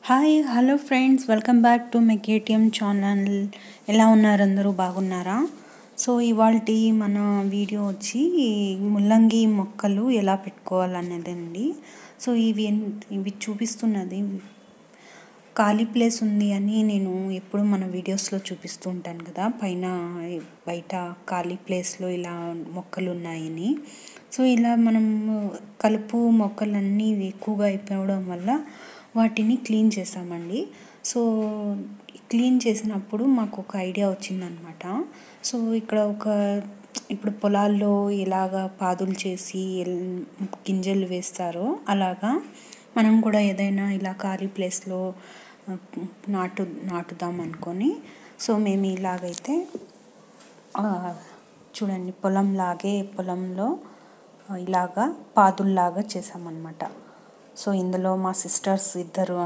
Hi hello friends, welcome back to my KTM channel. ఎలా ఉన్నారు? అందరూ బాగున్నారా? సో ఇవాల్టి మన వీడియో వచ్చి ముల్లంగి మొక్కలు ఎలా పెట్టుకోవాలనేదండి. సో ఇవి చూపిస్తున్నది ఖాళీ ప్లేస్ ఉంది అని నేను ఎప్పుడు మన వీడియోస్లో చూపిస్తూ ఉంటాను కదా, బయట ఖాళీ ప్లేస్లో ఇలా మొక్కలు ఉన్నాయని. సో ఇలా మనం కలుపు మొక్కలన్నీ ఎక్కువగా అయిపోవడం వల్ల వాటిని క్లీన్ చేసామండి. సో క్లీన్ చేసినప్పుడు మాకు ఒక ఐడియా వచ్చిందనమాట. సో ఇప్పుడు పొలాల్లో ఎలాగా పాదులు చేసి గింజలు వేస్తారో అలాగా మనం కూడా ఏదైనా ఇలా ఖాళీ ప్లేస్లో నాటుదాం అనుకొని, సో మేము ఇలాగైతే చూడండి పొలంలో ఇలాగా పాదుల్లాగా చేసామన్నమాట. సో ఇందులో మా సిస్టర్స్ ఇద్దరు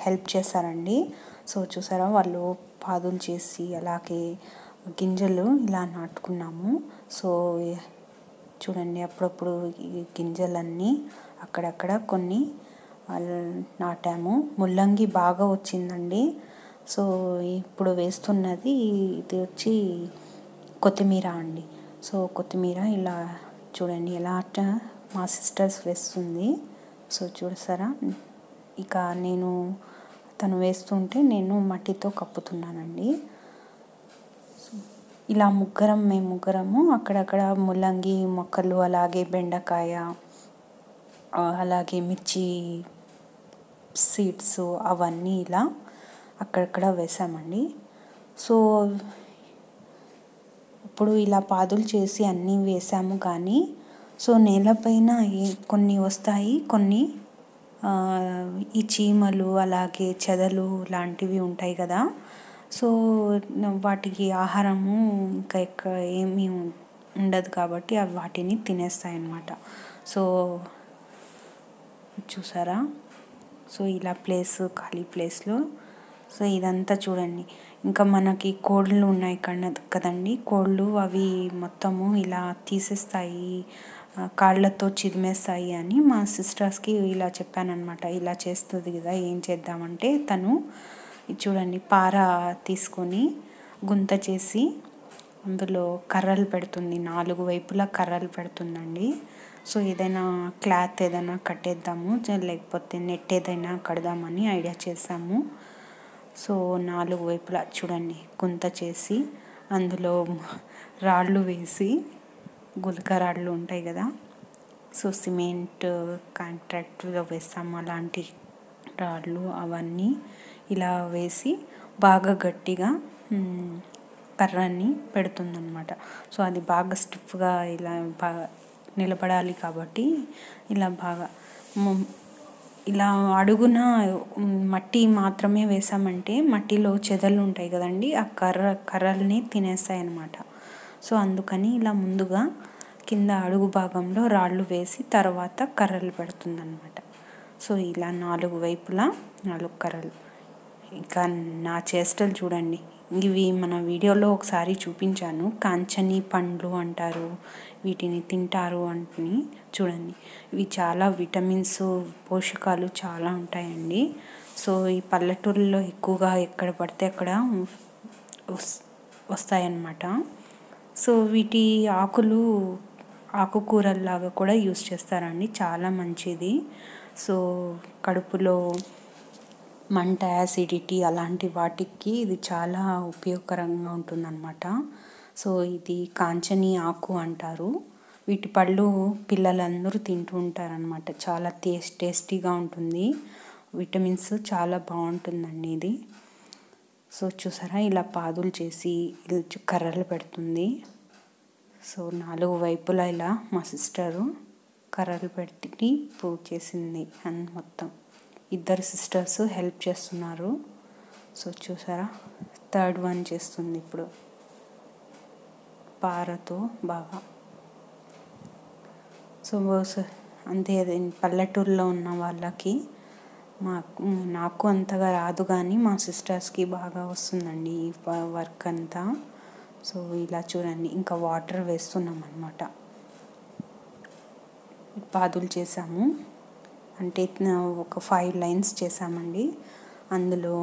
హెల్ప్ చేశారండి. సో చూసారా, వాళ్ళు పాదులు చేసి అలాగే గింజలు ఇలా నాటుకున్నాము. సో చూడండి, అప్పుడప్పుడు ఈ గింజలన్నీ అక్కడక్కడ కొన్ని నాటాము. ముల్లంగి బాగా వచ్చిందండి. సో ఇప్పుడు వేస్తున్నది ఇది వచ్చి కొత్తిమీర అండి. సో కొత్తిమీర ఇలా చూడండి ఎలా మా సిస్టర్స్ వేస్తుంది. సో చూసారా, ఇక తను వేస్తుంటే నేను మట్టితో కప్పుతున్నానండి. ఇలా మేము ముగ్గురము అక్కడక్కడ ముల్లంగి మొక్కలు, అలాగే బెండకాయ, అలాగే మిర్చి సీడ్స్ అవన్నీ ఇలా అక్కడక్కడ వేసామండి. సో ఇప్పుడు ఇలా పాదులు చేసి అన్నీ వేసాము, కానీ సో నేలపైన కొన్ని వస్తాయి, కొన్ని ఈ చీమలు అలాగే చెదలు లాంటివి ఉంటాయి కదా. సో వాటికి ఆహారము ఇంకా ఏమీ ఉండదు కాబట్టి అవి వాటిని తినేస్తాయి అన్నమాట. సో చూసారా, సో ఇలా ఖాళీ ప్లేస్లో సో ఇదంతా చూడండి. ఇంకా మనకి కోళ్ళు ఉన్నాయి కదండి. కోళ్ళు అవి మొత్తము ఇలా తీసేస్తాయి, కాళ్ళతో చిదిమేస్తాయి అని మా సిస్టర్స్కి ఇలా చెప్పానన్నమాట. ఇలా చేస్తుంది కదా, ఏం చేద్దామంటే తను చూడండి పార తీసుకొని గుంత చేసి అందులో కర్రలు పెడుతుంది, 4 వైపులా కర్రలు పెడుతుందండి. సో ఏదైనా క్లాత్ ఏదైనా కట్టేద్దాము, లేకపోతే నెట్ ఏదైనా కడదామని ఐడియా చేసాము. సో 4 వైపులా చూడండి గుంత చేసి అందులో రాళ్ళు వేసి, గులక రాళ్ళు ఉంటాయి కదా, సో సిమెంట్ కాంట్రాక్ట్లో వేస్తాము అలాంటి రాళ్ళు, అవన్నీ ఇలా వేసి బాగా గట్టిగా కర్రని పెడుతుందన్నమాట. సో అది బాగా స్టిఫ్గా ఇలా బాగా నిలబడాలి కాబట్టి ఇలా అడుగున మట్టి మాత్రమే వేసామంటే మట్టిలో చెదలు ఉంటాయి కదండి, ఆ కర్రల్ని తినేస్తాయి అన్నమాట. సో అందుకని ఇలా ముందుగా కింద అడుగు భాగంలో రాళ్ళు వేసి తర్వాత కర్రలు పెడుతుందన్నమాట. సో ఇలా 4 వైపులా 4 కర్రలు. ఇంకా నా చేష్టలు చూడండి, ఇవి మన వీడియోలో ఒకసారి చూపించాను. కాంచని పండ్లు అంటారు వీటిని, తింటారు అని. చూడండి, ఇవి చాలా విటమిన్స్, పోషకాలు చాలా ఉంటాయండి. సో ఈ పల్లెటూరులో ఎక్కువగా ఎక్కడ పడితే అక్కడ వస్తాయన్నమాట. సో వీటి ఆకుకూరల్లాగా కూడా యూస్ చేస్తారండి, చాలా మంచిది. సో కడుపులో మంట, యాసిడిటీ అలాంటి వాటికి ఇది చాలా ఉపయోగకరంగా ఉంటుందన్నమాట. సో ఇది కాంచని ఆకు అంటారు. వీటి పళ్ళు పిల్లలందరూ తింటూ ఉంటారనమాట. చాలా టేస్టీగా ఉంటుంది, విటమిన్స్ చాలా బాగుంటుందండి ఇది. సో చూసారా, ఇలా పాదులు చేసి కర్రలు పెడుతుంది. సో 4 వైపులా ఇలా మా సిస్టరు కర్రలు పెట్టి పూజ చేసింది అని మొత్తం. ఇద్దరు సిస్టర్స్ హెల్ప్ చేస్తున్నారు. సో చూసారా, థర్డ్ వన్ చేస్తుంది ఇప్పుడు పారతో బాగా. సో అంతే, పల్లెటూరులో ఉన్న వాళ్ళకి నాకు అంతగా రాదు, కానీ మా సిస్టర్స్కి బాగా వస్తుందండి ఈ వర్క్ అంతా. సో ఇలా చూడండి, ఇంకా వాటర్ వేస్తున్నాం అన్నమాట. పాదులు చేసాము, అంటే ఒక 5 లైన్స్ చేసామండి. అందులో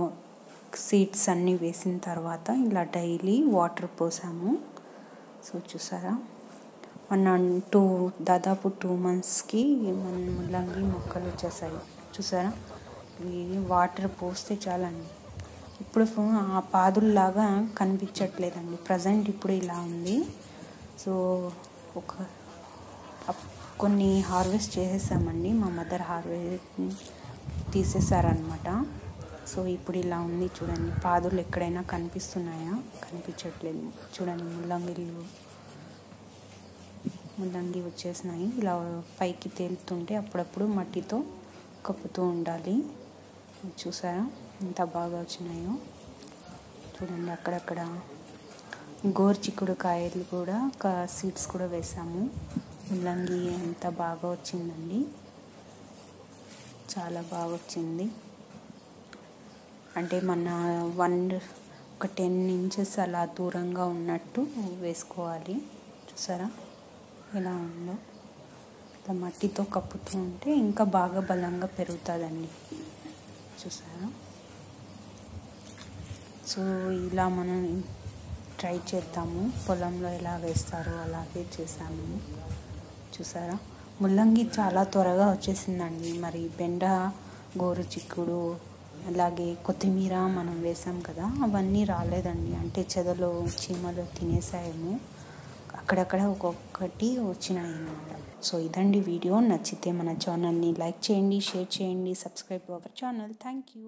సీడ్స్ అన్నీ వేసిన తర్వాత ఇలా డైలీ వాటర్ పోసాము. సో చూసారా, దాదాపు 2 మంత్స్కి మన ముల్లంగి మొక్కలు వచ్చేసాయి. చూసారా, ఇవి వాటర్ పోస్తే చాలండి. ఇప్పుడు ఆ పాదుల్లాగా కనిపించట్లేదండి, ప్రజెంట్ ఇప్పుడు ఇలా ఉంది. సో కొన్ని హార్వెస్ట్ చేసేసామండి, మా మదర్ హార్వెస్ట్ తీసేసారనమాట. సో ఇప్పుడు ఇలా ఉంది చూడండి. పాదులు ఎక్కడైనా కనిపిస్తున్నాయా? కనిపించట్లేదు. చూడండి, ముల్లంగి వచ్చేసినాయి. ఇలా పైకి తేలుతుంటే అప్పుడప్పుడు మట్టితో కప్పుతూ ఉండాలి. చూసారా ఎంత బాగా వచ్చినాయో. చూడండి, అక్కడక్కడ గోరుచిక్కుడుకాయలు కూడా సీడ్స్ కూడా వేసాము. ముల్లంగి ఎంత బాగా వచ్చిందండి, చాలా బాగా వచ్చింది. అంటే మన ఒక 10 ఇంచెస్ అలా దూరంగా ఉన్నట్టు వేసుకోవాలి. చూసారా ఎలా ఉందో. ఇలా మట్టితో కప్పుతూ ఉంటే ఇంకా బాగా బలంగా పెరుగుతుందండి. చూసారా. సో ఇలా మనం ట్రై చేద్దాము. పొలంలో ఎలా వేస్తారో అలాగే చేసాము. చూసారా, ముల్లంగి చాలా త్వరగా వచ్చేసిందండి. మరి బెండ, గోరుచిక్కుడు, అలాగే కొత్తిమీర మనం వేసాం కదా, అవన్నీ రాలేదండి. అంటే చెదలు, చీమలు తినేసాయేమో. అక్కడక్కడ ఒక్కొక్కటి వచ్చినాయి అన్నమాట. సో ఇదండి వీడియో. నచ్చితే మన ఛానల్ని లైక్ చేయండి, షేర్ చేయండి, subscribe our channel. Thank you.